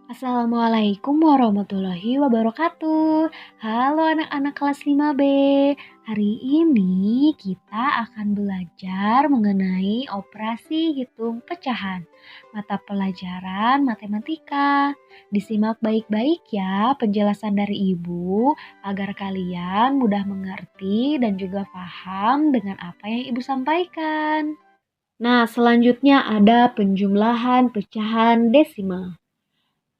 Assalamualaikum warahmatullahi wabarakatuh. Halo anak-anak kelas 5B. Hari ini kita akan belajar mengenai operasi hitung pecahan. Mata pelajaran matematika. Disimak baik-baik ya penjelasan dari Ibu agar kalian mudah mengerti dan juga paham dengan apa yang Ibu sampaikan. Nah, selanjutnya ada penjumlahan pecahan desimal.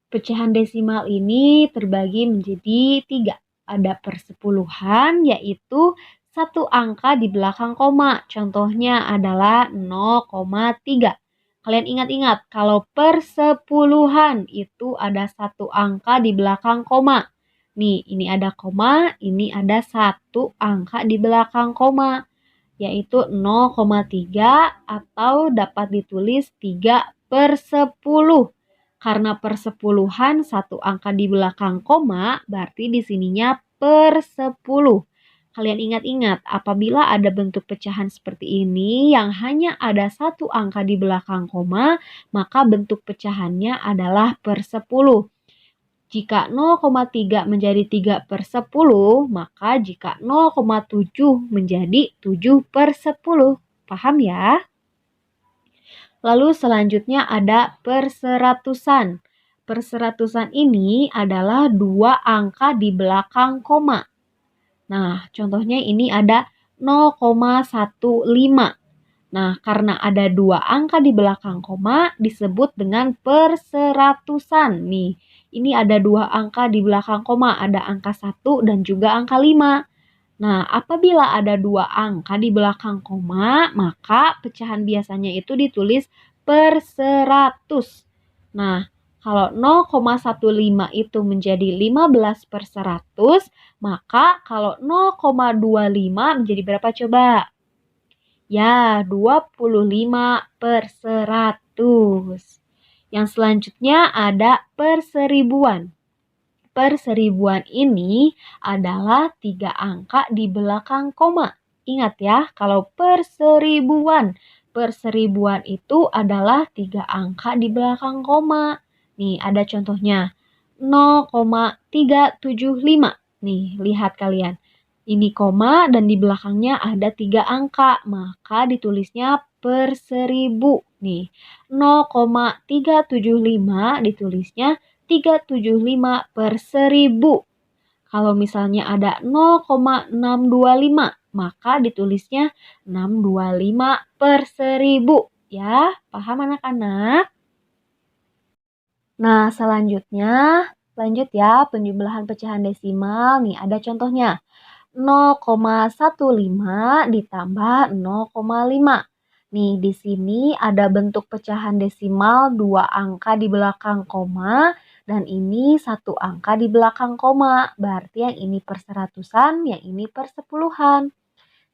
Pecahan desimal ini terbagi menjadi 3. Ada persepuluhan, yaitu satu angka di belakang koma. Contohnya adalah 0,3. Kalian ingat-ingat, kalau persepuluhan itu ada satu angka di belakang koma. Nih, ini ada koma, ini ada satu angka di belakang koma, yaitu 0,3 atau dapat ditulis 3/10. Karena persepuluhan satu angka di belakang koma, berarti di sininya per 10. Kalian ingat-ingat, apabila ada bentuk pecahan seperti ini yang hanya ada satu angka di belakang koma, maka bentuk pecahannya adalah per 10. Jika 0,3 menjadi 3/10, maka jika 0,7 menjadi 7/10. Paham ya? Lalu selanjutnya ada perseratusan. Perseratusan ini adalah dua angka di belakang koma. Nah, contohnya ini ada 0,15. Nah, karena ada dua angka di belakang koma disebut dengan perseratusan. Nih, ini ada dua angka di belakang koma, ada angka 1 dan juga angka 5. Nah, apabila ada dua angka di belakang koma, maka pecahan biasanya itu ditulis per 100. Nah, kalau 0,15 itu menjadi 15/100, maka kalau 0,25 menjadi berapa coba? Ya, 25/100. Yang selanjutnya ada perseribuan. Perseribuan ini adalah 3 angka di belakang koma. Ingat ya, kalau perseribuan itu adalah 3 angka di belakang koma. Nih, ada contohnya. 0,375. Nih, lihat kalian. Ini koma dan di belakangnya ada 3 angka, maka ditulisnya per 1000. Nih, 0,375 ditulisnya 375/1000. Kalau misalnya ada 0,625, maka ditulisnya 625/1000. Ya, paham anak-anak? Nah, selanjutnya lanjut ya penjumlahan pecahan desimal. Nih, ada contohnya. 0,15 ditambah 0,5. Nih, di sini ada bentuk pecahan desimal dua angka di belakang koma dan ini satu angka di belakang koma. Berarti yang ini perseratusan, yang ini persepuluhan.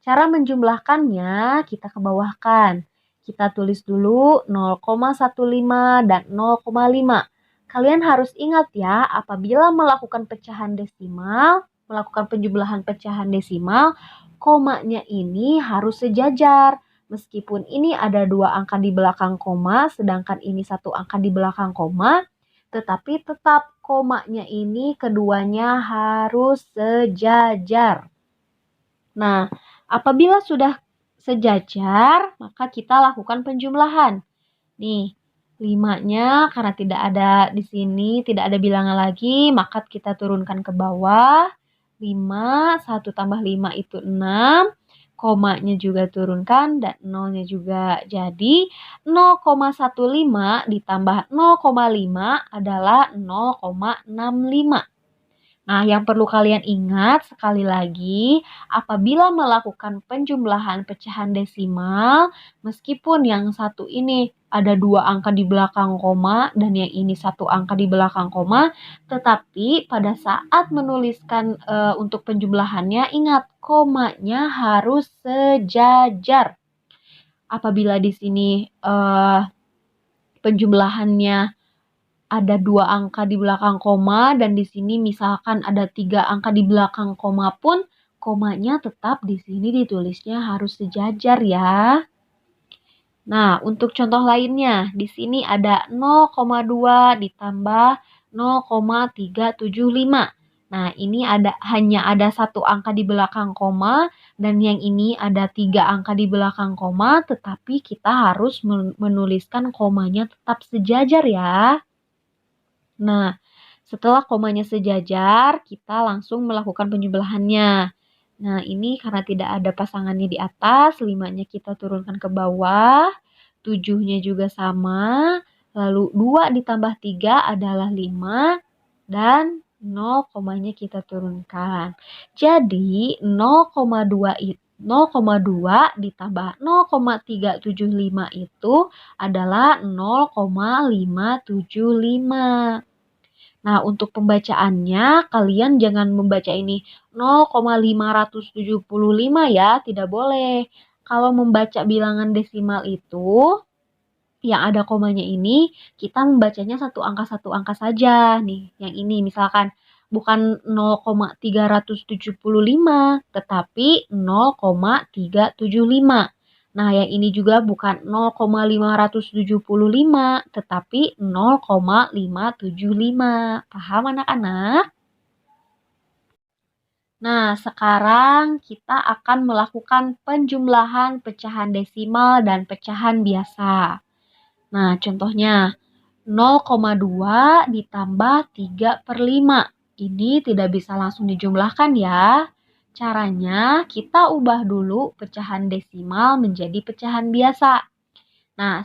Cara menjumlahkannya kita kebawahkan. Kita tulis dulu 0,15 dan 0,5. Kalian harus ingat ya, apabila melakukan pecahan desimal, melakukan penjumlahan pecahan desimal, komanya ini harus sejajar. Meskipun ini ada dua angka di belakang koma, sedangkan ini satu angka di belakang koma, tetapi tetap komanya ini keduanya harus sejajar. Nah, apabila sudah sejajar, maka kita lakukan penjumlahan. Nih, 5-nya karena tidak ada di sini, tidak ada bilangan lagi, maka kita turunkan ke bawah. 5, 1 tambah 5 itu 6, komanya juga turunkan dan nolnya juga. Jadi 0,15 ditambah 0,5 adalah 0,65. Nah, yang perlu kalian ingat sekali lagi, apabila melakukan penjumlahan pecahan desimal, meskipun yang satu ini ada dua angka di belakang koma dan yang ini satu angka di belakang koma, tetapi pada saat menuliskan untuk penjumlahannya, ingat komanya harus sejajar. Apabila di sini penjumlahannya ada dua angka di belakang koma dan di sini misalkan ada 3 angka di belakang koma pun komanya tetap di sini ditulisnya harus sejajar ya. Nah, untuk contoh lainnya, di sini ada 0,2 ditambah 0,375. Nah, ini hanya ada satu angka di belakang koma, dan yang ini ada 3 angka di belakang koma, tetapi kita harus menuliskan komanya tetap sejajar ya. Nah, setelah komanya sejajar, kita langsung melakukan penjumlahannya. Nah, ini karena tidak ada pasangannya di atas, 5-nya kita turunkan ke bawah, 7-nya juga sama, lalu 2 ditambah 3 adalah 5, dan 0 komanya kita turunkan. Jadi 0,2 ditambah 0,375 itu adalah 0,575. Nah, untuk pembacaannya kalian jangan membaca ini 0,575 ya, tidak boleh. Kalau membaca bilangan desimal itu yang ada komanya ini, kita membacanya satu angka saja nih. Yang ini misalkan bukan 0,375, tetapi 0,375. Nah, yang ini juga bukan 0,575, tetapi 0,575. Paham anak-anak? Nah, sekarang kita akan melakukan penjumlahan pecahan desimal dan pecahan biasa. Nah, contohnya 0,2 ditambah 3/5. Ini tidak bisa langsung dijumlahkan ya. Caranya kita ubah dulu pecahan desimal menjadi pecahan biasa. Nah,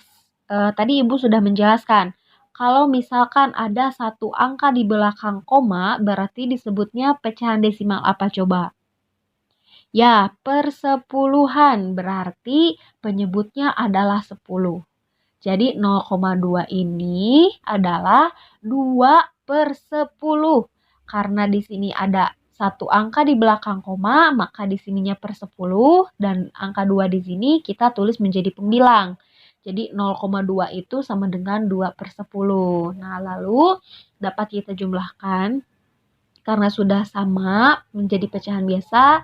tadi Ibu sudah menjelaskan. Kalau misalkan ada satu angka di belakang koma, berarti disebutnya pecahan desimal apa coba? Ya, persepuluhan. Berarti penyebutnya adalah 10. Jadi 0,2 ini adalah 2/10. Karena di sini ada satu angka di belakang koma, maka di sininya per 10 dan angka 2 di sini kita tulis menjadi pembilang. Jadi 0,2 itu sama dengan 2/10. Nah, lalu dapat kita jumlahkan karena sudah sama menjadi pecahan biasa.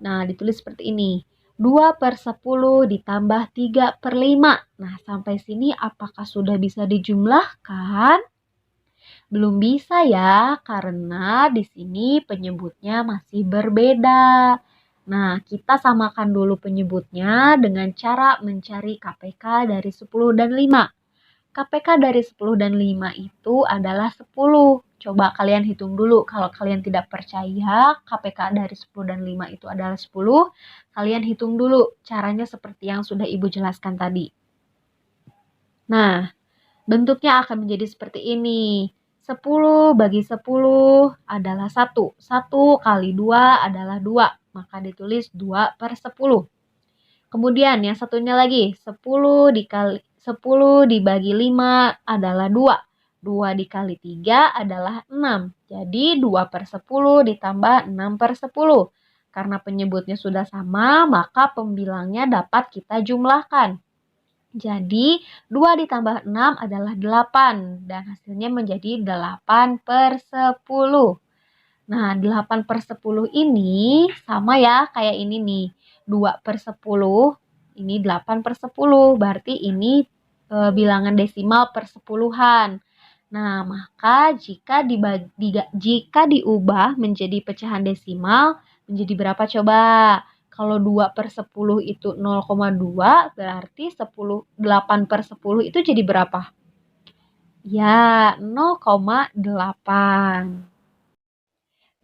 Nah, ditulis seperti ini. 2/10 ditambah 3/5. Nah, sampai sini apakah sudah bisa dijumlahkan? Belum bisa ya, karena di sini penyebutnya masih berbeda. Nah, kita samakan dulu penyebutnya dengan cara mencari KPK dari 10 dan 5. KPK dari 10 dan 5 itu adalah 10. Coba kalian hitung dulu. Kalau kalian tidak percaya KPK dari 10 dan 5 itu adalah 10, kalian hitung dulu caranya seperti yang sudah Ibu jelaskan tadi. Nah, bentuknya akan menjadi seperti ini. 10 bagi 10 adalah 1. 1 kali 2 adalah 2. Maka ditulis 2/10. Kemudian yang satunya lagi, 10 dibagi 5 adalah 2. 2 dikali 3 adalah 6. Jadi 2/10 ditambah 6/10. Karena penyebutnya sudah sama, maka pembilangnya dapat kita jumlahkan. Jadi 2 ditambah 6 adalah 8. Dan hasilnya menjadi 8/10. Nah, 8/10 ini sama ya kayak ini nih. 2/10, ini 8/10. Berarti ini bilangan desimal persepuluhan. Nah, maka jika diubah menjadi pecahan desimal, menjadi berapa coba? Kalau 2/10 itu 0,2, berarti 8/10 itu jadi berapa? Ya, 0,8.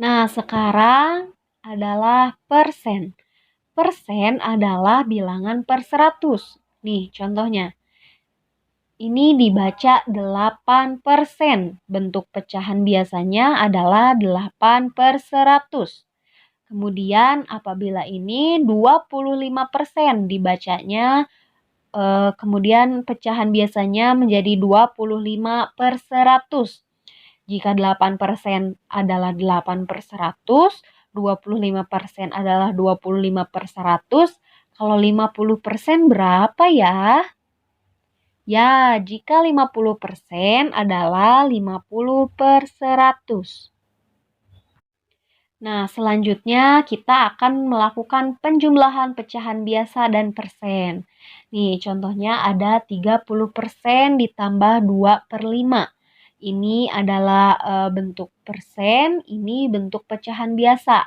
Nah, sekarang adalah persen. Persen adalah bilangan per 100. Nih, contohnya. Ini dibaca 8%. Bentuk pecahan biasanya adalah 8/100. Kemudian apabila ini 25% dibacanya, kemudian pecahan biasanya menjadi 25/100. Jika 8% adalah 8/100, 25% adalah 25/100, kalau 50% berapa ya? Ya, jika 50% adalah 50/100. Nah, selanjutnya kita akan melakukan penjumlahan pecahan biasa dan persen. Nih, contohnya ada 30% ditambah 2/5. Ini adalah bentuk persen, ini bentuk pecahan biasa.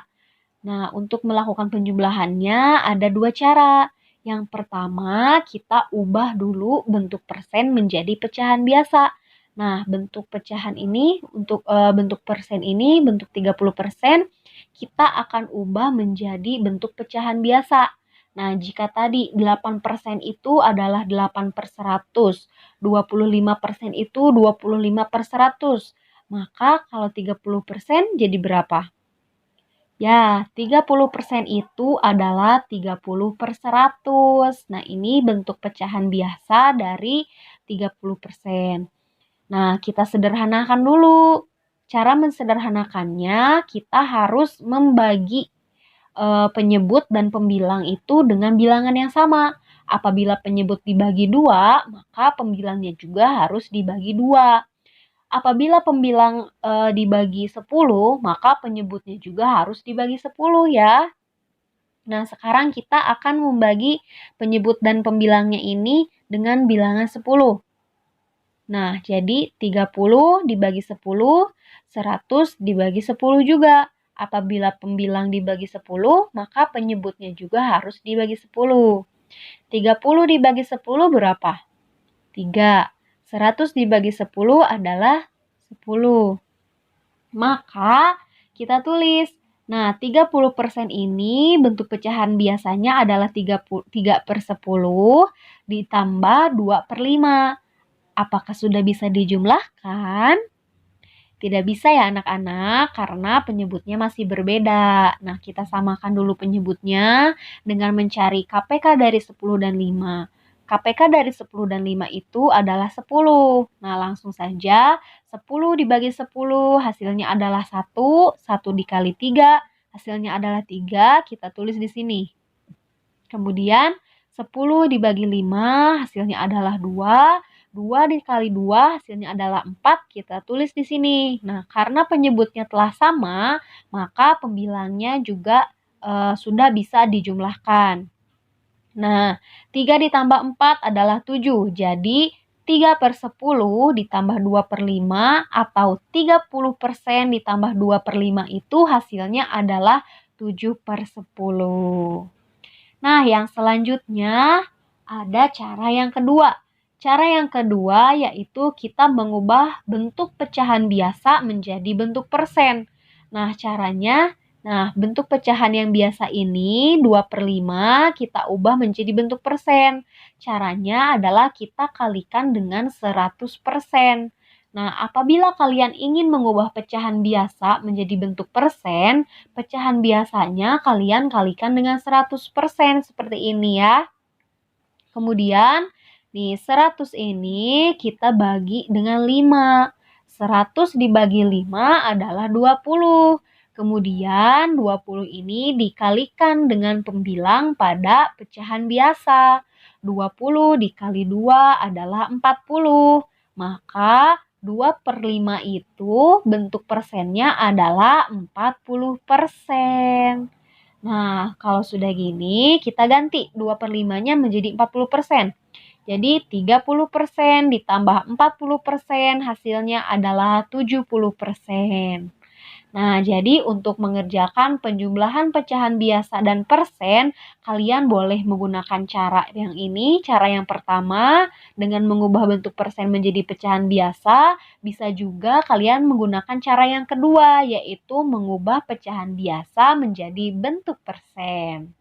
Nah, untuk melakukan penjumlahannya ada dua cara. Yang pertama, kita ubah dulu bentuk persen menjadi pecahan biasa. Nah, bentuk pecahan ini, bentuk persen ini, bentuk 30%, kita akan ubah menjadi bentuk pecahan biasa. Nah, jika tadi 8% itu adalah 8 per 100, 25% itu 25 per 100, maka kalau 30% jadi berapa? Ya, 30% itu adalah 30 per 100. Nah, ini bentuk pecahan biasa dari 30%. Nah, kita sederhanakan dulu. Cara mensederhanakannya, kita harus membagi penyebut dan pembilang itu dengan bilangan yang sama. Apabila penyebut dibagi 2, maka pembilangnya juga harus dibagi 2. Apabila pembilang dibagi 10, maka penyebutnya juga harus dibagi 10 ya. Nah, sekarang kita akan membagi penyebut dan pembilangnya ini dengan bilangan 10. Nah, jadi 30 dibagi 10, 100 dibagi 10 juga. Apabila pembilang dibagi 10, maka penyebutnya juga harus dibagi 10. 30 dibagi 10 berapa? 3. 100 dibagi 10 adalah 10. Maka kita tulis. Nah, 30% ini bentuk pecahan biasanya adalah 3 per 10 ditambah 2 per 5. Apakah sudah bisa dijumlahkan? Tidak bisa ya anak-anak karena penyebutnya masih berbeda. Nah, kita samakan dulu penyebutnya dengan mencari KPK dari 10 dan 5. KPK dari 10 dan 5 itu adalah 10. Nah, langsung saja 10 dibagi 10 hasilnya adalah 1, 1 dikali 3 hasilnya adalah 3, kita tulis di sini. Kemudian 10 dibagi 5 hasilnya adalah 2, 2 dikali 2 hasilnya adalah 4, kita tulis di sini. Nah, karena penyebutnya telah sama, maka pembilangnya juga sudah bisa dijumlahkan. Nah, 3 ditambah 4 adalah 7. Jadi, 3 per 10 ditambah 2 per 5 atau 30% ditambah 2 per 5 itu hasilnya adalah 7 per 10. Nah, yang selanjutnya ada cara yang kedua. Cara yang kedua yaitu kita mengubah bentuk pecahan biasa menjadi bentuk persen. Nah, caranya, bentuk pecahan yang biasa ini 2 per 5 kita ubah menjadi bentuk persen. Caranya adalah kita kalikan dengan 100%. Nah, apabila kalian ingin mengubah pecahan biasa menjadi bentuk persen, pecahan biasanya kalian kalikan dengan 100% seperti ini ya. Kemudian, nih 100 ini kita bagi dengan 5. 100 dibagi 5 adalah 20. Kemudian 20 ini dikalikan dengan pembilang pada pecahan biasa. 20 dikali 2 adalah 40. Maka 2 per 5 itu bentuk persennya adalah 40%. Nah, kalau sudah gini, kita ganti 2 per 5-nya menjadi 40%. Jadi 30% ditambah 40% hasilnya adalah 70%. Nah, jadi untuk mengerjakan penjumlahan pecahan biasa dan persen, kalian boleh menggunakan cara yang ini. Cara yang pertama, dengan mengubah bentuk persen menjadi pecahan biasa. Bisa juga kalian menggunakan cara yang kedua, yaitu mengubah pecahan biasa menjadi bentuk persen.